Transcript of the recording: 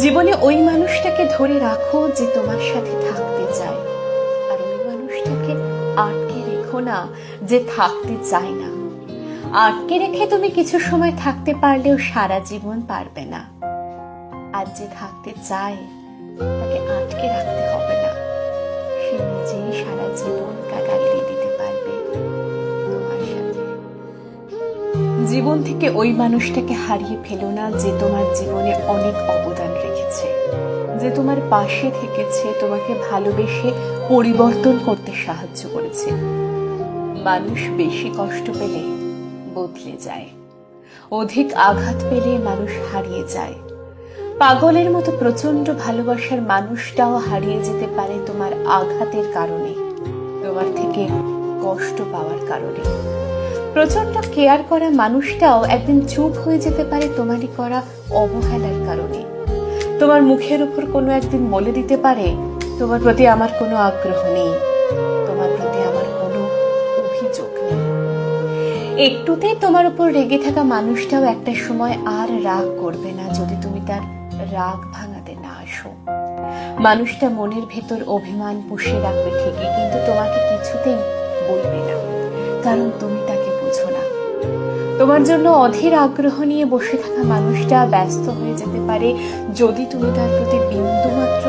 জীবনে ওই মানুষটাকে ধরে রাখো যে তোমার সাথে থাকতে চায়, আর ওই মানুষটাকে আটকে রেখো না যে থাকতে চায় না। আটকে রেখে তুমি কিছু সময় থাকতে পারলেও সারা জীবন পারবে না। আর যে থাকতে চায় তাকে আটকে রাখতে হবে না, সে নিজেই সারা জীবন কাটাই দিয়ে দিতে পারবে তোমার সাথে। জীবন থেকে ওই মানুষটাকে হারিয়ে ফেলো না যে তোমার জীবনে অনেক অবদান রেখেছে, যে তোমার পাশে থেকেছে, তোমাকে ভালোবেসে পরিবর্তন করতে সাহায্য করেছে। মানুষ বেশি কষ্ট পেলে বদলে যায়, অধিক আঘাত পেলে মানুষ হারিয়ে যায়। পাগলের মতো প্রচন্ড ভালোবাসার মানুষটাও হারিয়ে যেতে পারে তোমার আঘাতের কারণে, তোমার থেকে কষ্ট পাওয়ার কারণে। প্রচন্ড কেয়ার করা মানুষটাও একদিন চুপ হয়ে যেতে পারে তোমারই করা অবহেলার কারণে। তোমার মুখের উপর কোনো একদিন বলে দিতে পারে, তোমার প্রতি আমার কোনো আগ্রহ নেই, তোমার প্রতি আমার কোনো অভিযোগ নেই। একটুতেই তোমার উপর রেগে থাকা মানুষটাও একটা সময় আর রাগ করবে না যদি তুমি তার রাগ ভাঙাতে না আসো। মানুষটা মনের ভেতর অভিমান পুষে রাখবে ঠিকই, কিন্তু তোমাকে কিছুতেই বলবে না, কারণ তুমি তাকে বুঝো না। তোমার জন্য অধীর আগ্রহ নিয়ে বসে থাকা মানুষটা ব্যস্ত হয়ে যেতে পারে যদি তুমি তার প্রতি বিন্দুমাত্র